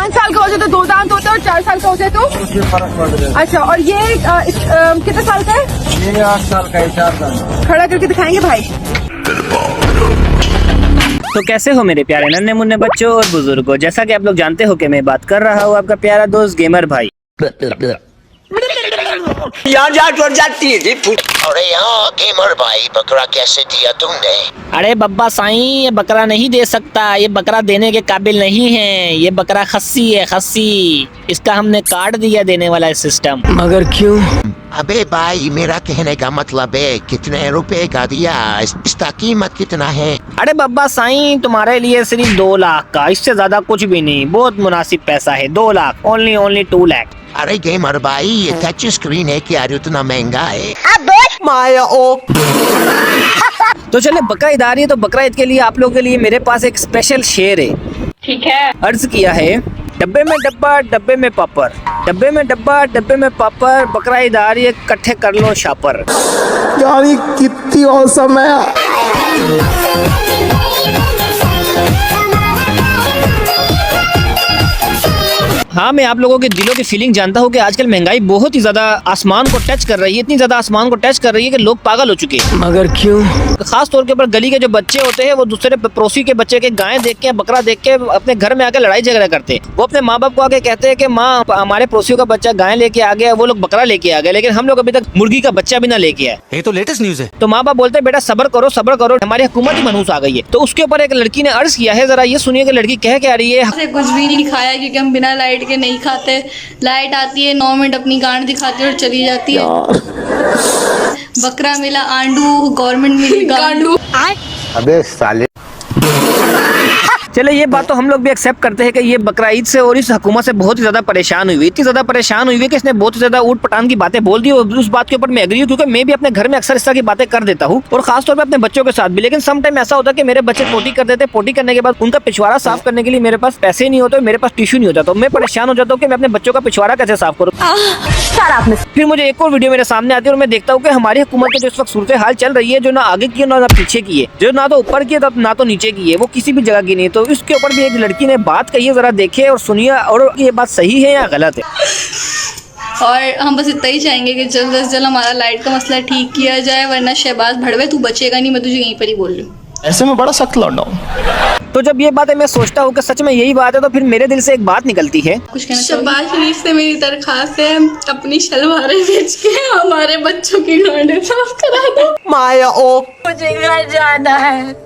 5 साल का हो जाए तो 2 दांत होते हैं और 4 साल का हो जाए तो फर्क पड़ रहा है। अच्छा। और ये कितने साल का है? ये 8 साल का है, 4 दांत। खड़ा करके दिखाएंगे भाई। तो कैसे हो मेरे प्यारे नन्हे मुन्ने बच्चों और बुजुर्गों, जैसा कि आप लोग जानते हो कि मैं बात कर रहा हूँ आपका प्यारा दोस्त गेमर भाई। अरे यहाँ गेमर भाई, बकरा कैसे दिया तुमने? अरे बब्बा साईं, ये बकरा नहीं दे सकता, ये बकरा देने के काबिल नहीं है, ये बकरा खस्सी है, खस्सी। इसका हमने काट दिया देने वाला सिस्टम। मगर क्यों? अबे भाई, मेरा कहने का मतलब है कितने रुपए का दिया, इसका कीमत कितना है? अरे बब्बा साईं, तुम्हारे लिए सिर्फ 2 लाख का, इससे ज्यादा कुछ भी नहीं, बहुत मुनासिब पैसा है। 2 लाख, ओनली 2 लाख। अरे गेमर भाई, ये टच स्क्रीन है क्या, उतना महंगा है? माया ओ। तो चले बकरा ईद आ रही है, तो बकरा ईद के लिए आप लोगों के लिए मेरे पास एक स्पेशल शेर है। ठीक है। अर्ज किया है, डब्बे में डब्बा डब्बे में पापड़, डब्बे में डब्बा डब्बे में पापड़, बकरा ईद आ रही है, इकट्ठे कर लो शापर। यार ये कितनी औसम है। हाँ, मैं आप लोगों के दिलों की फीलिंग जानता हूँ कि आजकल महंगाई बहुत ही ज्यादा आसमान को टच कर रही है, इतनी ज्यादा आसमान को टच कर रही है कि लोग पागल हो चुके हैं। मगर क्यों? खास तौर के ऊपर गली के जो बच्चे होते हैं वो दूसरे पड़ोसी के बच्चे के गाय देख के, बकरा देख के अपने घर में आके लड़ाई झगड़ा करते हैं। वो अपने माँ बाप को आके कहते हैं कि माँ, हमारे पड़ोसियों का बच्चा गाय लेके आ गया, वो लोग बकरा लेके आ गए, लेकिन हम लोग अभी तक मुर्गी का बच्चा भी ना लेके आए। ये तो लेटेस्ट न्यूज है। तो माँ बाप बोलते हैं बेटा सब्र करो, हमारी हुकूमत ही मनहूस आ गई है। तो उसके ऊपर एक लड़की ने अर्ज किया है, जरा ये सुनिए कि लड़की कह क्या रही है। कुछ भी नहीं खाया क्योंकि हम बिना लाइट के नहीं खाते। लाइट आती है 9 मिनट अपनी गांड दिखाती है और चली जाती है। बकरा मिला आंडू, गवर्नमेंट मिली गांडू। अबे साले। चले ये बात तो हम लोग भी एक्सेप्ट करते हैं कि ये बकरा ईद से और इस हुकूमत से बहुत ही ज्यादा परेशान हुई, इतनी ज्यादा परेशान हुई है कि इसने बहुत ही ज्यादा ऊट पटांग की बातें बोल दी। और उस बात के ऊपर मैं एग्री हूँ, क्योंकि मैं भी अपने घर में अक्सर इस तरह की बातें कर देता हूँ, और खासतौर पर अपने बच्चों के साथ भी। लेकिन सम टाइम ऐसा होता है कि मेरे बच्चे पोटी कर देते, पोटी करने के बाद उनका पिछवाड़ा साफ करने के लिए मेरे पास पैसे नहीं होते, मेरे पास टिश्यू नहीं होता, तो मैं परेशान हो जाता हूँ कि मैं अपने बच्चों का पिछवाड़ा कैसे साफ करूँ। फिर मुझे एक और वीडियो मेरे सामने आती है और मैं देखता हूँ कि हमारी हुकूमत की जो इस वक्त सूरत हाल चल रही है, जो ना आगे की है ना पीछे की है, जो ना तो ऊपर की है ना तो नीचे की है, वो किसी भी जगह की नहीं। तो इसके ऊपर भी एक लड़की ने बात कही है, जरा देखिए और सुनिए, और ये बात सही है या गलत है। और हम बस इतना ही चाहेंगे कि जल्द से जल्द हमारा लाइट का मसला ठीक किया जाए, वरना शहबाज भड़वे तू बचेगा नहीं, मैं तुझे यहीं पर ही बोल रही हूँ। ऐसे में बड़ा सख्त लौंडा हूँ। तो जब ये बातें मैं सोचता हूँ कि सच में यही बात है, तो फिर मेरे दिल से एक बात निकलती है। कुछ कहना शहबाज शरीफ से मेरी दरखास्त है, अपनी शलवारें बेच के हमारे बच्चों की गांडें साफ करा दो। माया ओ। मुझे घर जाना है।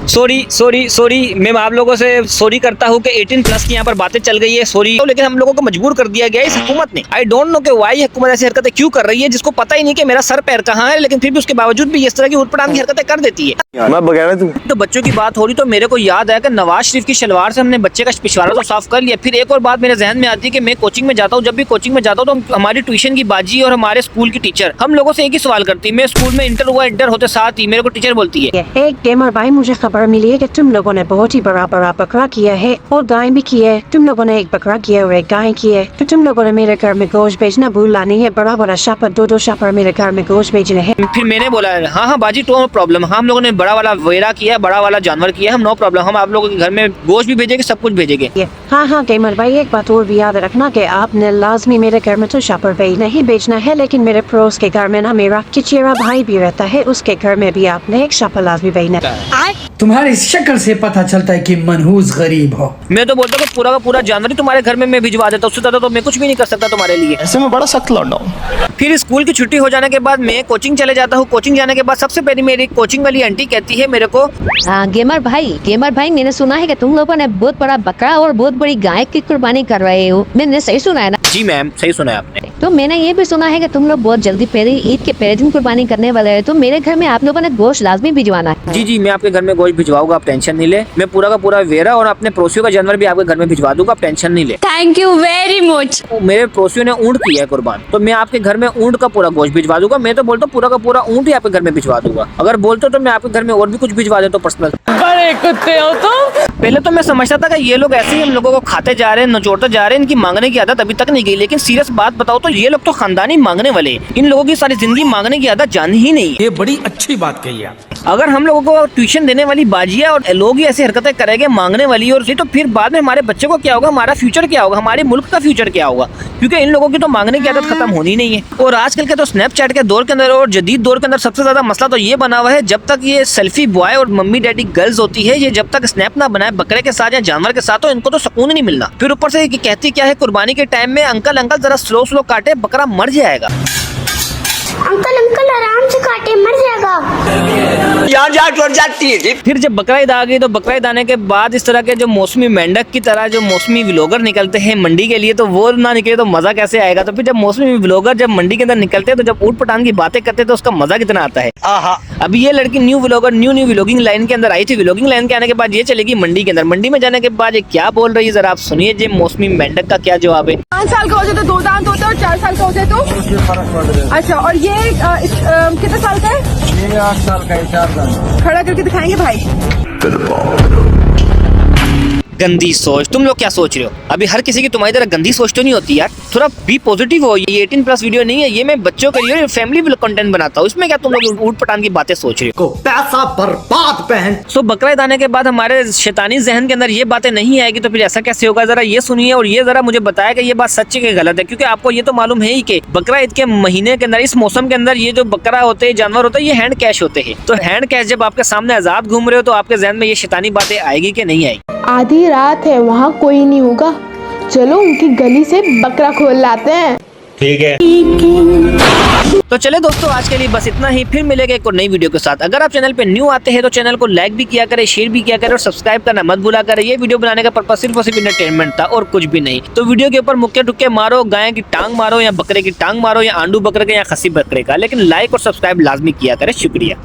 सॉरी, मैं आप लोगों से सॉरी करता हूँ कि 18 प्लस की यहाँ पर बातें चल गई है, सॉरी। लेकिन हम लोगों को मजबूर कर दिया गया इस हुकूमत ने। आई डोंट नो कि वाई हुकूमत ऐसी हरकतें क्यों कर रही है, जिसको पता ही नहीं कि मेरा सर पैर कहाँ है, लेकिन फिर भी उसके बावजूद भी इस तरह की उठपटांग की हरकतें कर देती है। मैं बगैर तू। तो बच्चों की बात हो रही, तो मेरे को याद है कि नवाज शरीफ की शलवार से हमने बच्चे का पिछवाड़ा तो साफ कर लिया। फिर एक और बात मेरे जहन में आती है कि मैं कोचिंग में जाता हूँ, जब भी कोचिंग में जाता हूँ तो हमारी ट्यूशन की बाजी और हमारे स्कूल की टीचर हम लोगों से एक ही सवाल करती है। मैं स्कूल में इंटर होते साथ ही मेरे को टीचर बोलती है, गेमर भाई, मुझे खबर मिली है कि तुम लोगों ने बहुत ही बड़ा बकरा किया है और गाय भी की है। तुम लोगों ने एक बकरा किया और एक गाय की है, तो तुम लोगों ने मेरे घर में गोश्त भेजना भूला नहीं है। बड़ा शापर, 2 शापर मेरे घर में गोश्त भेजने हैं। फिर मैंने बोला हाँ बाजी, नो प्रॉब्लम, हम लोगों ने बड़ा वाला वेरा किया, बड़ा वाला जानवर किया, हम नो प्रॉब्लम, हम आप लोगों के घर में गोश्त भी भेजेंगे, सब कुछ भेजेंगे। हाँ गेमर भाई, एक बात और भी याद रखना कि आपने लाजमी मेरे घर में तो शापर नहीं भेजना है, लेकिन मेरे पड़ोस के घर में ना मेरा चिचेरा भाई भी रहता है, उसके घर में भी आपने एक शापर लाजमी भेजना है। तुम्हारी शक्ल से पता चलता है कि मनहूस गरीब हो। मैं तो बोलता हूँ पूरा का पूरा जानवर ही तुम्हारे घर में मैं भिजवा देता, उससे ज्यादा तो मैं कुछ भी नहीं कर सकता तुम्हारे लिए। ऐसे में बड़ा सख्त लौंडा हूँ। फिर स्कूल की छुट्टी हो जाने के बाद मैं कोचिंग चले जाता हूँ। कोचिंग जाने के बाद सबसे पहले मेरी कोचिंग वाली आंटी कहती है मेरे को, गेमर भाई, मैंने सुना है कि तुम लोगों ने बहुत बड़ा बकरा और बहुत बड़ी गाय की कुर्बानी कर रहे हो। मैंने सही सुना है ना? जी मैम, सही सुना है आपने। तो मैंने ये भी सुना है कि तुम लोग बहुत जल्दी ईद के पहले दिन कुर्बानी करने वाले हैं, तो मेरे घर में आप लोगों ने गोश्त लाजमी भिजवाना है। जी, मैं आपके घर में गोश्त भिजवाऊंगा, आप टेंशन नहीं ले। मैं पूरा का पूरा वेरा और अपने पड़ोसियों का जानवर भी आपके घर में भिजवा दूंगा, आप टेंशन नहीं ले। Thank you very much. मेरे पड़ोसियों ने ऊँट किया है कुर्बान, तो मैं आपके घर में ऊँट का पूरा गोश्त भिजवा दूंगा। मैं तो बोलता हूँ पूरा का पूरा ऊँट ही आपके घर में भिजवा दूंगा। अगर बोलते हो तो मैं आपके घर में और भी कुछ भिजवा देता हूँ पर्सनल। बड़े कुत्ते हो तुम। पहले तो मैं समझता था कि ये लोग ऐसे ही हम लोगों को खाते जा रहे हैं, नचोड़ते जा रहे हैं, इनकी मांगने की आदत अभी तक नहीं गई। लेकिन सीरियस बात बताओ तो ये लोग तो खानदानी मांगने वाले, इन लोगों की सारी जिंदगी मांगने की आदत जान ही नहीं है। ये बड़ी अच्छी बात कही आप। अगर हम लोगों को ट्यूशन देने वाली बाजियां और लोग ही ऐसी हरकतें करेंगे मांगने वाली और तो फिर बाद में हमारे बच्चे को क्या होगा, हमारा फ्यूचर क्या होगा, हमारे मुल्क का फ्यूचर क्या होगा, क्योंकि इन लोगों की तो मांगने की आदत खत्म होनी नहीं है। और आजकल के तो स्नैपचैट के दौर के अंदर और जदीद दौर के अंदर सबसे ज्यादा मसला तो ये बना हुआ है, जब तक ये सेल्फी बॉय और मम्मी डैडी गर्ल्स होती है, ये जब तक स्नैप ना बनाए बकरे के साथ या जानवर के साथ, तो इनको तो सुकून नहीं मिलना। फिर ऊपर से कहती क्या है, कुर्बानी के टाइम में अंकल जरा स्लो काटे, बकरा मर जाएगा। अंकल आराम से काटे, मर जाएगा। यहाँ जा टूट जाती है। फिर जब बकरा ईद आ गई तो बकरा ईद आने के बाद इस तरह के जो मौसमी मेंढक की तरह जो मौसमी व्लॉगर निकलते हैं मंडी के लिए, तो वो ना निकले तो मजा कैसे आएगा। तो फिर जब मौसमी व्लॉगर जब मंडी के अंदर निकलते हैं तो जब ऊट पटांग की बातें करते हैं तो उसका मजा कितना आता है। अभी ये लड़की new vlogger new vlogging line के अंदर आई थी। व्लॉगिंग लाइन के आने के बाद ये चलेगी मंडी के अंदर। मंडी में जाने के बाद ये क्या बोल रही है जरा आप सुनिए, जी मौसमी मेंढक का क्या जवाब है। 5 साल का हो जाए तो 2 दांत होता है और 4 साल का हो जाए तो अच्छा। और ये कितने साल का है? ये 8 साल का है, 4 दांत। खड़ा करके दिखाएंगे भाई। गंदी सोच, तुम लोग क्या सोच रहे हो? अभी हर किसी की तुम्हारी तरह गंदी सोच तो नहीं होती यार, थोड़ा बी पॉजिटिव हो। ये 18+ वीडियो नहीं है, ये मैं बच्चों के लिए फैमिली कंटेंट बनाता हूँ। इसमें क्या तुम लोग ऊट पटांग की बातें सोच रहे हो? पैसा बर्बाद पहन। सो बकरा ईद आने के बाद हमारे शैतानी जहन के अंदर ये बातें नहीं आएगी तो फिर ऐसा कैसे होगा? जरा ये सुनिए और ये जरा मुझे बताया कि ये बात सच है कि गलत है, क्योंकि आपको ये तो मालूम है ही कि बकरा ईद के महीने के अंदर, इस मौसम के अंदर, ये जो बकरा होते हैं, जानवर होते हैं, ये हैंड कैश होते हैं। तो हैंड कैश जब आपके सामने आजाद घूम रहे हो तो आपके जहन में ये शैतानी बातें आएगी कि नहीं आएगी? आधी रात है, वहाँ कोई नहीं होगा, चलो उनकी गली से बकरा खोल लाते हैं। ठीक है। तो चले दोस्तों, आज के लिए बस इतना ही। फिर मिलेगा एक और नई वीडियो के साथ। अगर आप चैनल पे न्यू आते हैं तो चैनल को लाइक भी किया करें, शेयर भी किया करें और सब्सक्राइब करना मत भूला करें। ये वीडियो बनाने का पर्पस सिर्फ और सिर्फ एंटरटेनमेंट था और कुछ भी नहीं। तो वीडियो के ऊपर मुक्के टुक्के मारो, गाय की टांग मारो या बकरे की टांग मारो या आंडू बकरे का या खसी बकरे का, लेकिन लाइक और सब्सक्राइब लाजमी किया करें। शुक्रिया।